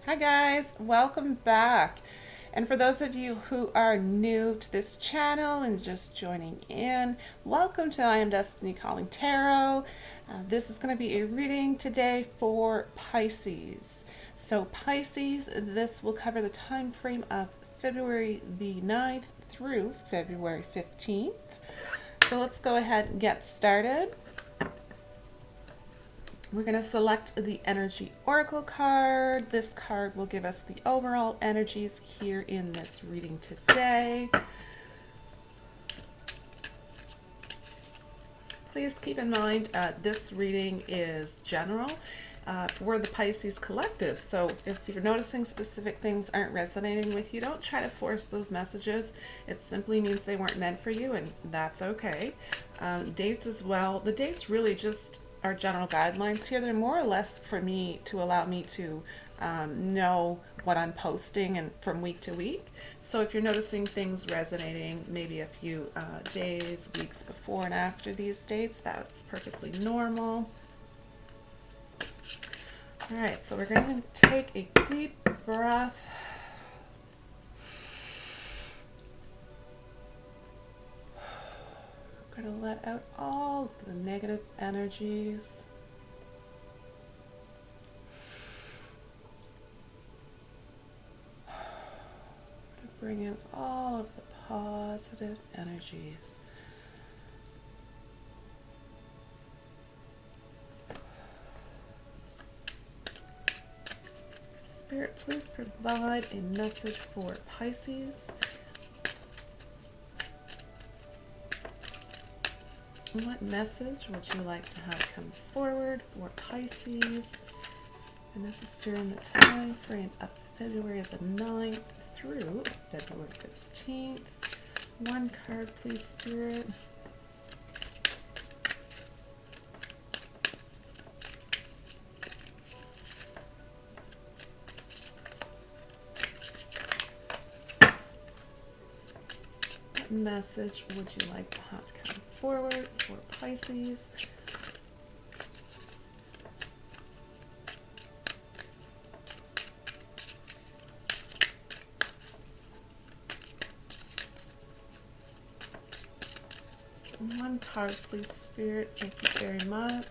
Hi guys, welcome back. And for those of you who are new to this channel and just joining in, welcome to I Am Destiny Calling Tarot. This is going to be a reading today for Pisces. So Pisces, this will cover the time frame of February the 9th through February 15th. So let's go ahead and get started. We're going to select the Energy Oracle card. This card will give us the overall energies here in this reading today. Please keep in mind this reading is general for the Pisces collective. So if you're noticing specific things aren't resonating with you, don't try to force those messages. It simply means they weren't meant for you, and that's okay. Dates as well. The dates really just are general guidelines here. They're more or less for me to allow me to know what I'm posting and from week to week. So if you're noticing things resonating maybe a few days, weeks before and after these dates, that's perfectly normal. All right, so we're going to take a deep breath. We're going to let out all the negative energies. Bring in all of the positive energies. Spirit, please provide a message for Pisces. What message would you like to have come forward for Pisces? And this is during the time frame of February the 9th through February 15th. One card, please, Spirit. What message would you like to have come forward for Pisces? One card, please, Spirit. Thank you very much.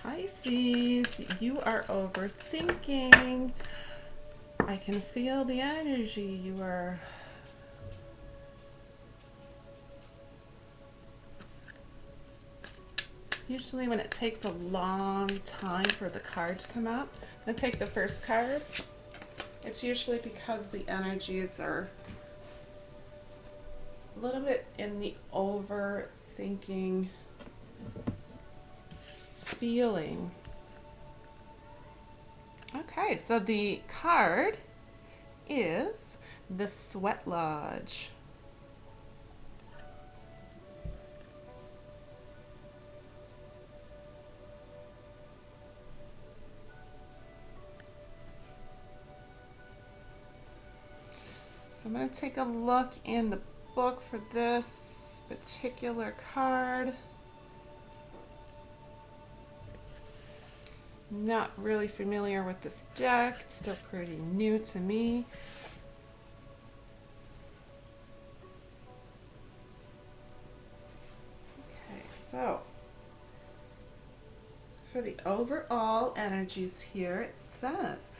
Pisces, you are overthinking. I can feel the energy. You are usually when it takes a long time for the card to come up. I'm going to take the first card. It's usually because the energies are a little bit in the overthinking feeling. Okay, so the card is the Sweat Lodge. So I'm going to take a look in the book for this particular card. Not really familiar with this deck. It's still pretty new to me. Okay, so for the overall energies here, it says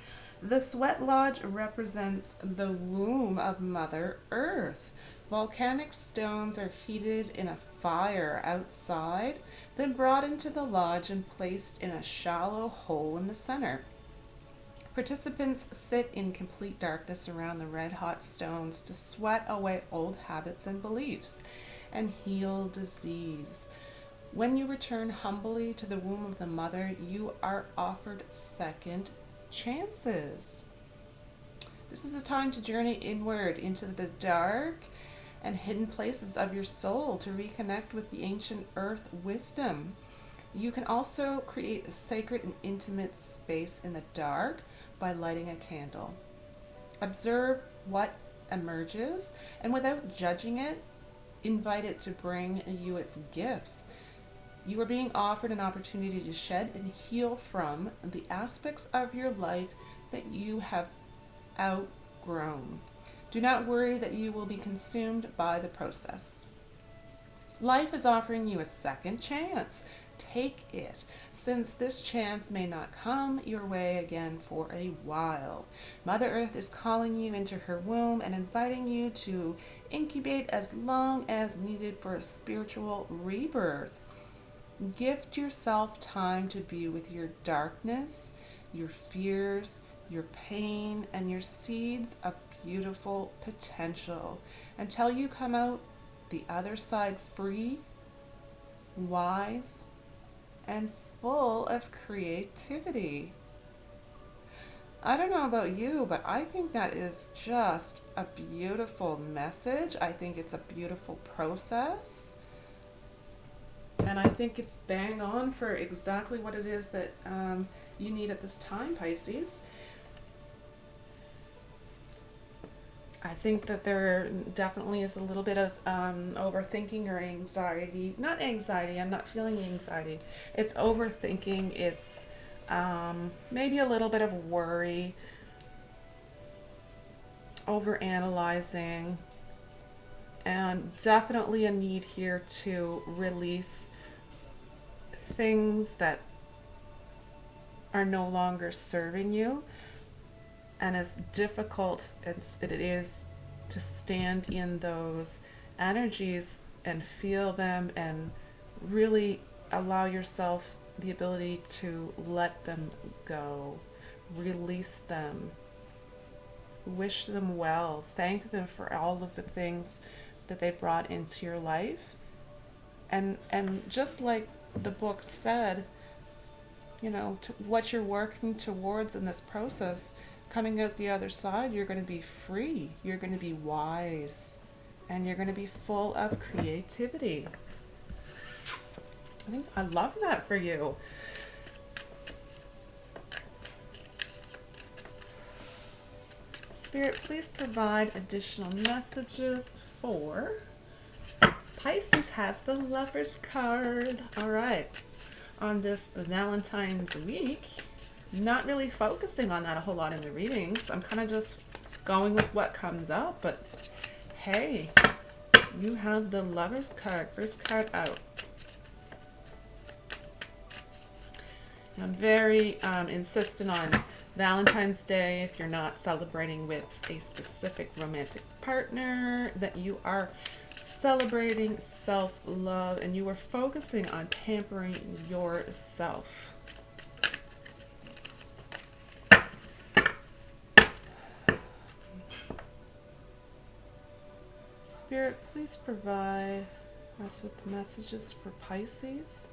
the Sweat Lodge represents the womb of Mother Earth. Volcanic stones are heated in a fire outside, then brought into the lodge and placed in a shallow hole in the center. Participants sit in complete darkness around the red-hot stones to sweat away old habits and beliefs and heal disease. When you return humbly to the womb of the mother, you are offered second chances. This is a time to journey inward into the dark and hidden places of your soul to reconnect with the ancient earth wisdom. You can also create a sacred and intimate space in the dark by lighting a candle. Observe what emerges, and without judging it, invite it to bring you its gifts. You are being offered an opportunity to shed and heal from the aspects of your life that you have outgrown. Do not worry that you will be consumed by the process. Life is offering you a second chance. Take it, since this chance may not come your way again for a while. Mother Earth is calling you into her womb and inviting you to incubate as long as needed for a spiritual rebirth. Gift yourself time to be with your darkness, your fears, your pain, and your seeds of beautiful potential until you come out the other side free, wise, and full of creativity. I don't know about you, but I think that is just a beautiful message. I think it's a beautiful process. And I think it's bang on for exactly what it is that you need at this time, Pisces. I think that there definitely is a little bit of overthinking or anxiety. Not anxiety, I'm not feeling anxiety. It's overthinking, it's maybe a little bit of worry, overanalyzing, and definitely a need here to release things that are no longer serving you. And as difficult as it is to stand in those energies and feel them and really allow yourself the ability to let them go, release them, wish them well, thank them for all of the things that they brought into your life. And just like the book said, you know, what you're working towards in this process, coming out the other side, you're going to be free, you're going to be wise, and you're going to be full of creativity. I love that for you. Spirit, please provide additional messages for Pisces. Has the Lover's card. All right. On this Valentine's week, not really focusing on that a whole lot in the readings. I'm kind of just going with what comes up, but hey, you have the Lover's card, first card out. I'm very insistent on Valentine's Day. If you're not celebrating with a specific romantic partner, that you are celebrating self-love and you are focusing on pampering yourself. Spirit, please provide us with messages for Pisces.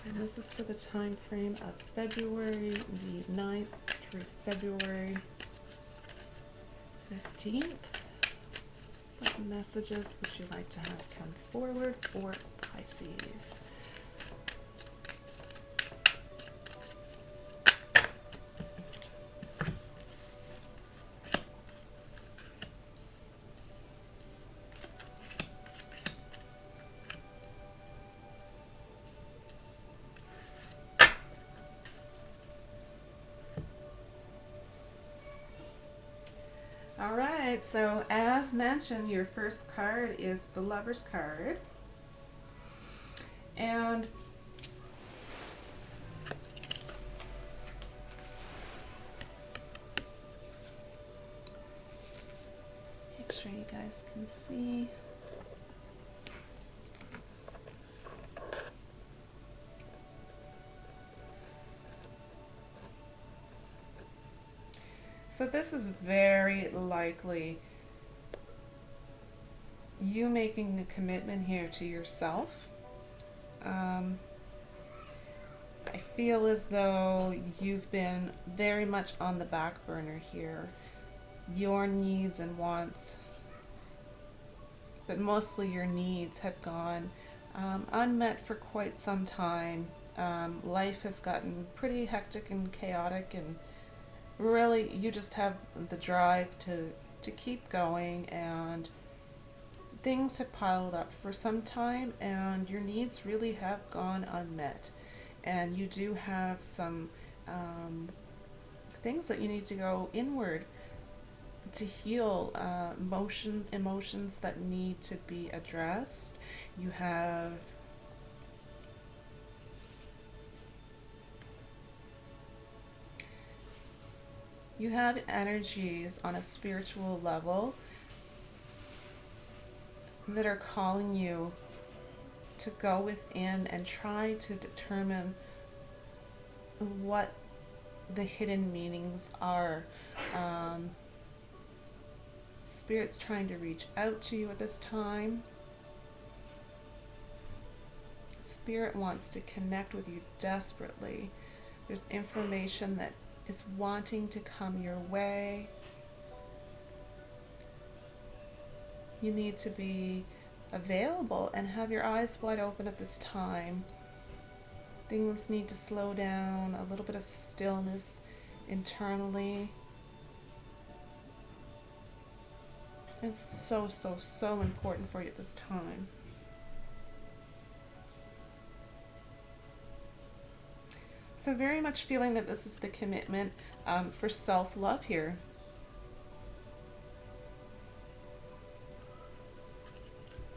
And this is for the time frame of February the 9th through February 15th. What messages would you like to have come forward for Pisces? All right, so as mentioned, your first card is the Lover's card. And make sure you guys can see. So this is very likely you making a commitment here to yourself. I feel as though you've been very much on the back burner here. Your needs and wants, but mostly your needs, have gone unmet for quite some time. Life has gotten pretty hectic and chaotic, and really you just have the drive to keep going, and things have piled up for some time and your needs really have gone unmet, and you do have some things that you need to go inward to heal, emotions that need to be addressed. You have energies on a spiritual level that are calling you to go within and try to determine what the hidden meanings are. Um, Spirit's trying to reach out to you at this time. Spirit wants to connect with you desperately. There's information that is wanting to come your way. You need to be available and have your eyes wide open at this time. Things need to slow down, a little bit of stillness internally. It's so, so, so important for you at this time. So very much feeling that this is the commitment for self-love here.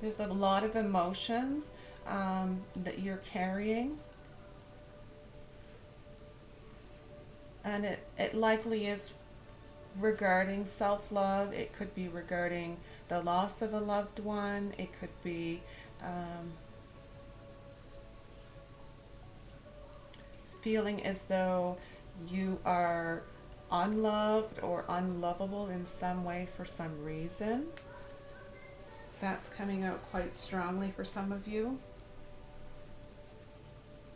There's a lot of emotions that you're carrying. And it likely is regarding self-love. It could be regarding the loss of a loved one. It could be feeling as though you are unloved or unlovable in some way for some reason. That's coming out quite strongly for some of you,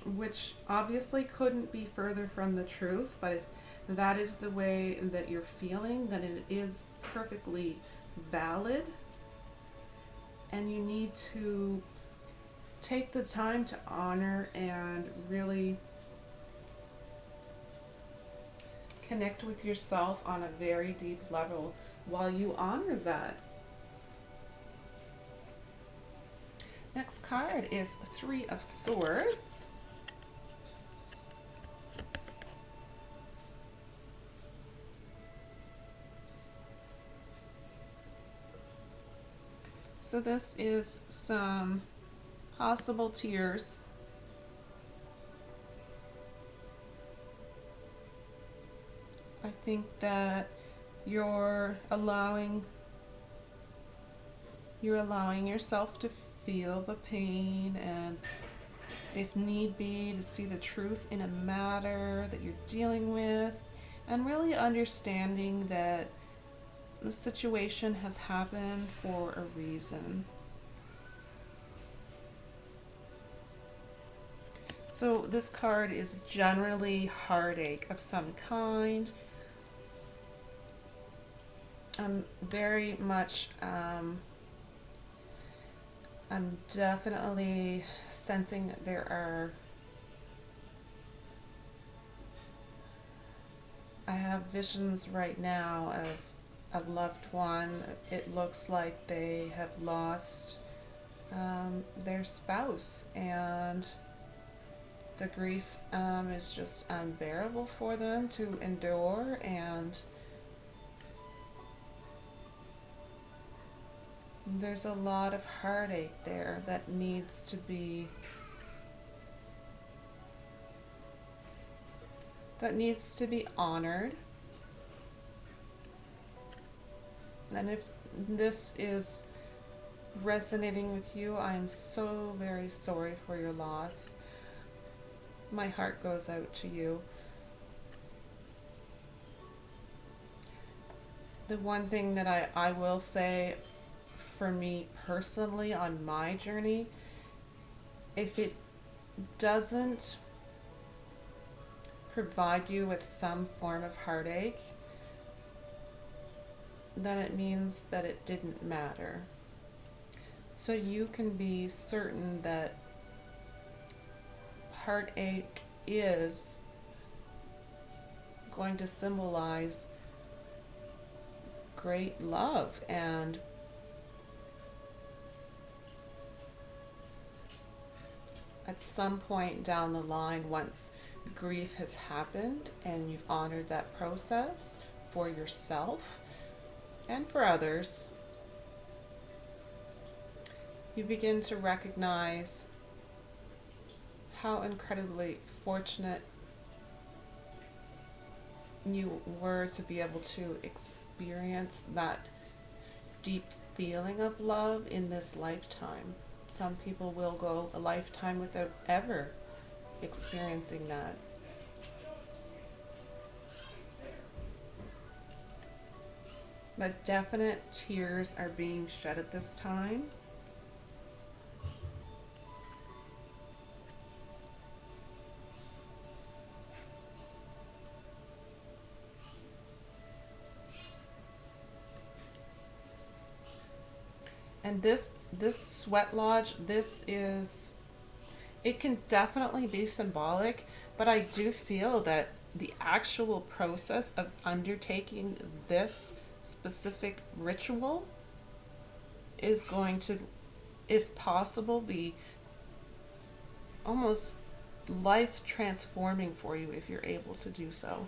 which obviously couldn't be further from the truth, but if that is the way that you're feeling, then it is perfectly valid, and you need to take the time to honor and really connect with yourself on a very deep level while you honor that. Next card is the Three of Swords. So this is some possible tears. I think that you're allowing yourself to feel the pain, and if need be, to see the truth in a matter that you're dealing with, and really understanding that the situation has happened for a reason. So this card is generally heartache of some kind. I'm very much I'm definitely sensing that I have visions right now of a loved one. It looks like they have lost their spouse, and the grief is just unbearable for them to endure, and there's a lot of heartache there that needs to be honored. And if this is resonating with you, I'm so very sorry for your loss. My heart goes out to you. The one thing that I will say, for me personally on my journey, if it doesn't provide you with some form of heartache, then it means that it didn't matter. So you can be certain that heartache is going to symbolize great love. And at some point down the line, once grief has happened and you've honored that process for yourself and for others, you begin to recognize how incredibly fortunate you were to be able to experience that deep feeling of love in this lifetime. Some people will go a lifetime without ever experiencing that. But definite tears are being shed at this time. And this sweat lodge, it can definitely be symbolic, but I do feel that the actual process of undertaking this specific ritual is going to, if possible, be almost life transforming for you if you're able to do so.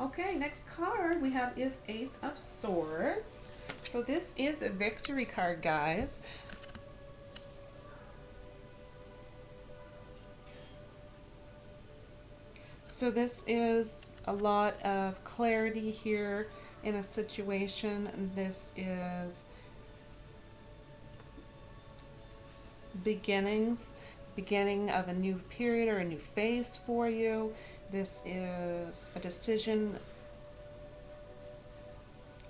Okay, next card we have is Ace of Swords. So this is a victory card, guys. So this is a lot of clarity here in a situation. This is beginning of a new period or a new phase for you. This is a decision.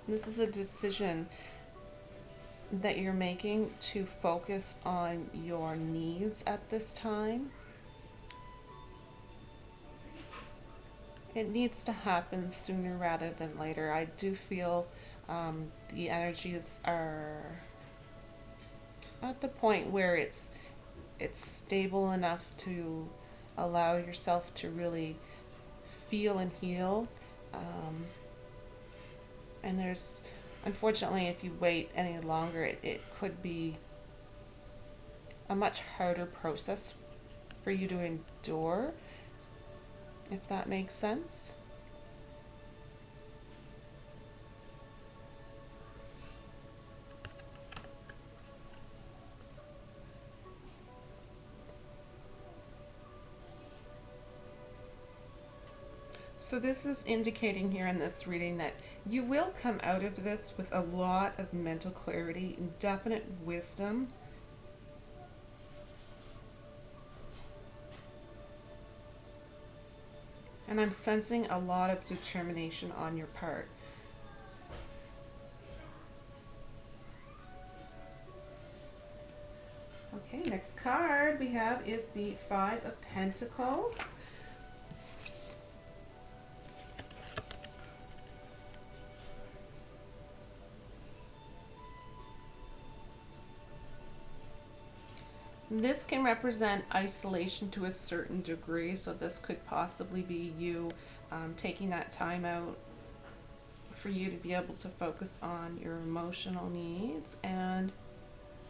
This is a decision that you're making to focus on your needs at this time. It needs to happen sooner rather than later. I do feel the energies are at the point where it's stable enough to allow yourself to really feel and heal. And there's, unfortunately, if you wait any longer, it could be a much harder process for you to endure, if that makes sense. So this is indicating here in this reading that you will come out of this with a lot of mental clarity and definite wisdom. And I'm sensing a lot of determination on your part. Okay, next card we have is the Five of Pentacles. This can represent isolation to a certain degree, so this could possibly be you taking that time out for you to be able to focus on your emotional needs and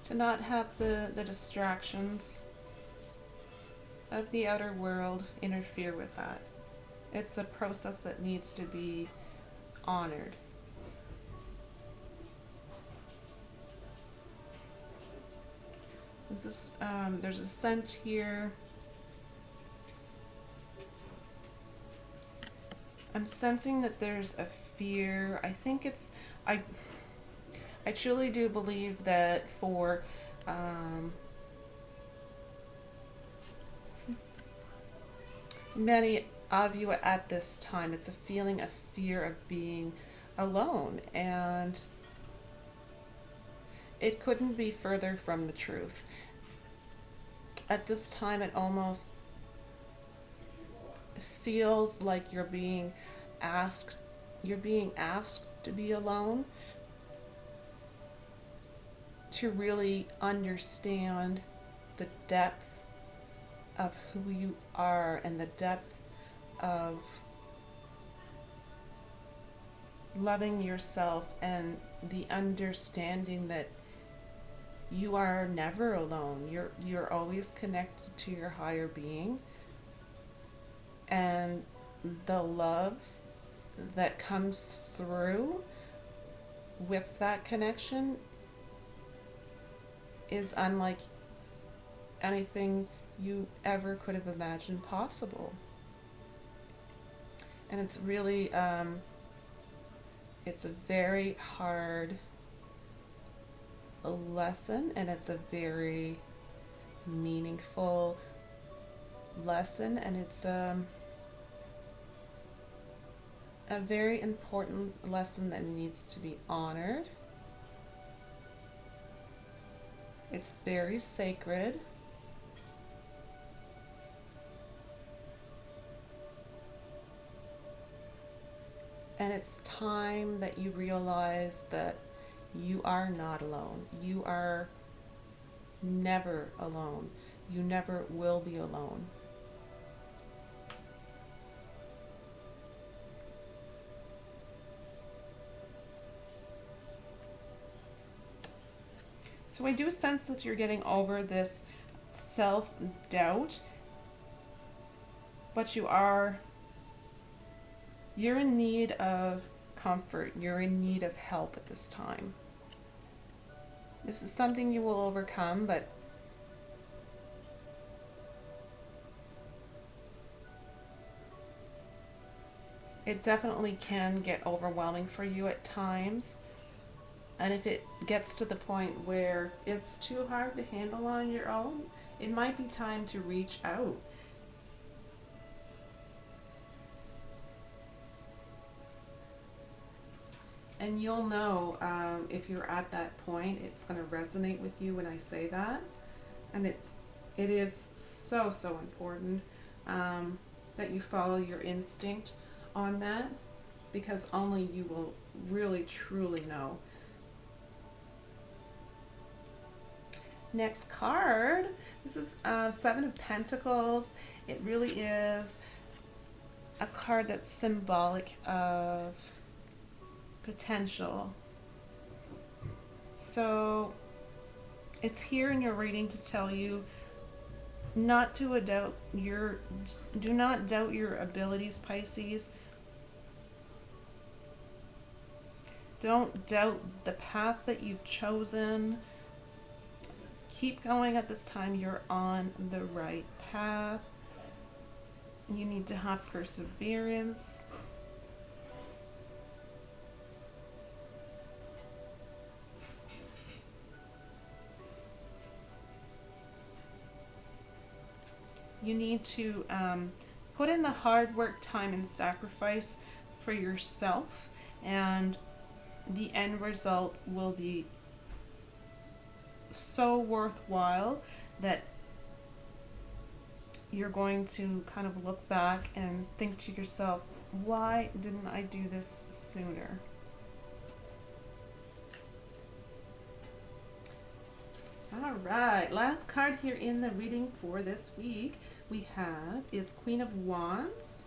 to not have the distractions of the outer world interfere with that. It's a process that needs to be honored. There's a sense here. I'm sensing that there's a fear. I think it's, I truly do believe that for many of you at this time, it's a feeling of fear of being alone, and it couldn't be further from the truth. At this time, it almost feels like you're being asked to be alone, to really understand the depth of who you are and the depth of loving yourself and the understanding that you are never alone. You're always connected to your higher being, and the love that comes through with that connection is unlike anything you ever could have imagined possible. And it's really it's a very hard lesson, and it's a very meaningful lesson, and it's a very important lesson that needs to be honored. It's very sacred. And it's time that you realize that you are not alone. You are never alone. You never will be alone. So I do sense that you're getting over this self-doubt, but you're in need of comfort. You're in need of help at this time. This is something you will overcome, but it definitely can get overwhelming for you at times. And if it gets to the point where it's too hard to handle on your own, it might be time to reach out. And you'll know if you're at that point. It's going to resonate with you when I say that. And it is so important that you follow your instinct on that, because only you will really truly know. Next card, this is Seven of Pentacles. It really is a card that's symbolic of potential. So it's here in your reading to tell you not to do not doubt your abilities, Pisces. Don't doubt the path that you've chosen. Keep going at this time. You're on the right path. You need to have perseverance. You need to put in the hard work, time, and sacrifice for yourself, and the end result will be so worthwhile that you're going to kind of look back and think to yourself, why didn't I do this sooner? All right, last card here in the reading for this week we have is Queen of Wands.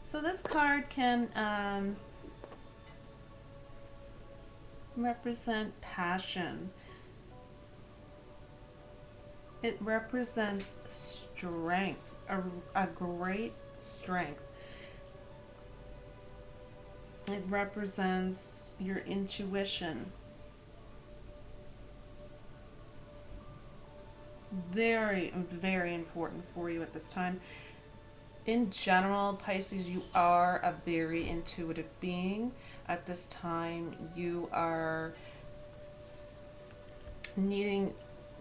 So this card can represent passion. It represents strength, a great strength. It represents your intuition. Very, very important for you at this time. In general, Pisces, you are a very intuitive being. At this time, you are needing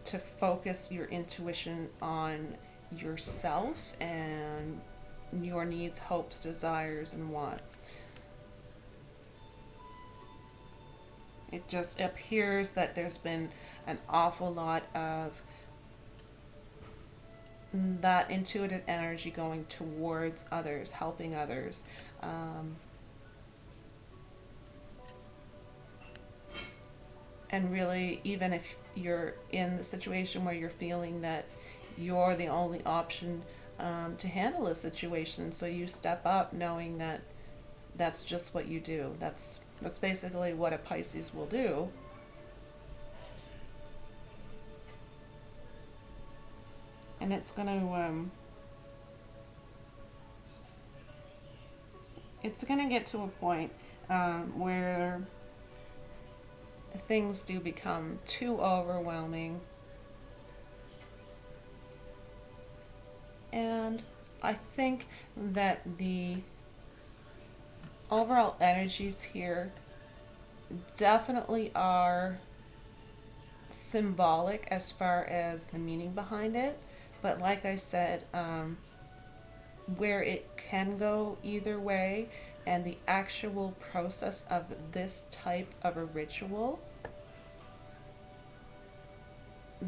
to focus your intuition on yourself and your needs, hopes, desires, and wants. It just appears that there's been an awful lot of that intuitive energy going towards others, helping others. And really, even if you're in the situation where you're feeling that you're the only option to handle a situation, so you step up knowing that that's just what you do. That's basically what a Pisces will do. And it's gonna get to a point where things do become too overwhelming. And I think that the overall energies here definitely are symbolic as far as the meaning behind it. But like I said, where it can go either way, and the actual process of this type of a ritual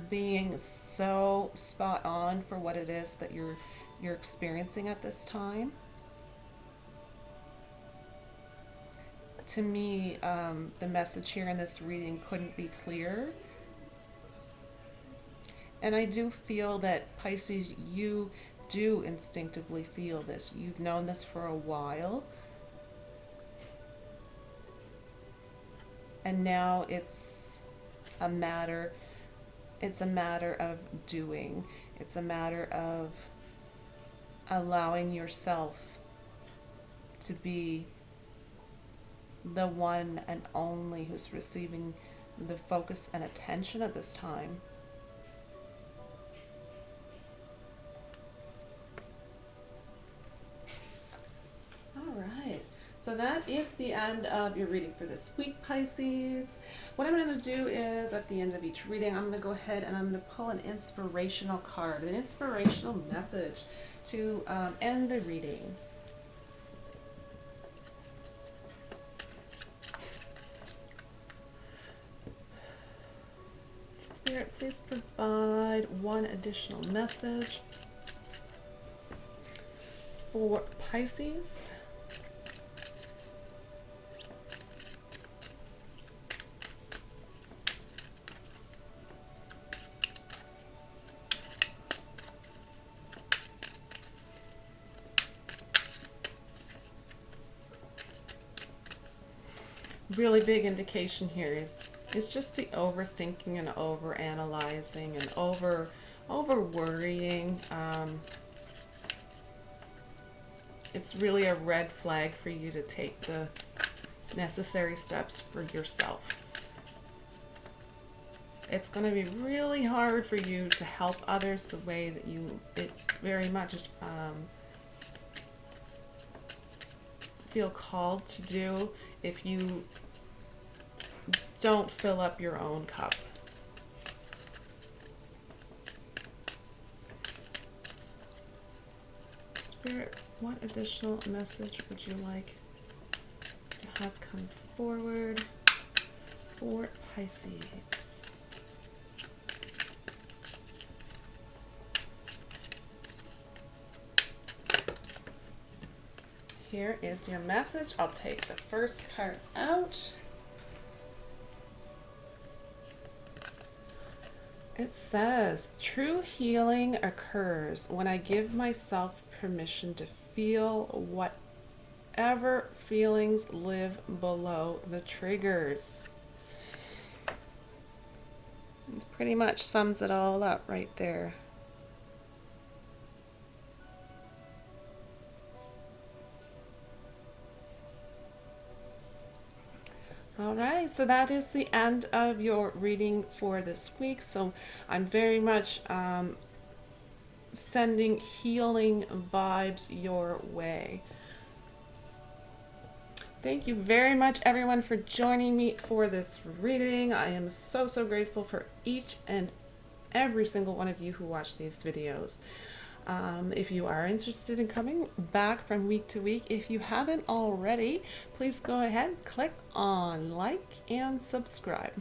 being so spot on for what it is that you're experiencing at this time. To me, the message here in this reading couldn't be clearer. And I do feel that Pisces, you do instinctively feel this. You've known this for a while. And now it's a matter of doing. It's a matter of allowing yourself to be the one and only who's receiving the focus and attention at this time. Alright, so that is the end of your reading for this week, Pisces. What I'm going to do is, at the end of each reading, I'm going to go ahead and I'm going to pull an inspirational card, an inspirational message to end the reading. Spirit, please provide one additional message for Pisces. Really big indication here is just the overthinking and over analyzing and over worrying. It's really a red flag for you to take the necessary steps for yourself. It's going to be really hard for you to help others the way that it very much feel called to do if you don't fill up your own cup. Spirit, what additional message would you like to have come forward for Pisces? Here is your message. I'll take the first card out. It says, true healing occurs when I give myself permission to feel whatever feelings live below the triggers. It pretty much sums it all up right there. All right, so that is the end of your reading for this week. So I'm very much sending healing vibes your way. Thank you very much, everyone, for joining me for this reading. I am so grateful for each and every single one of you who watch these videos. If you are interested in coming back from week to week, if you haven't already, please go ahead, click on like and subscribe.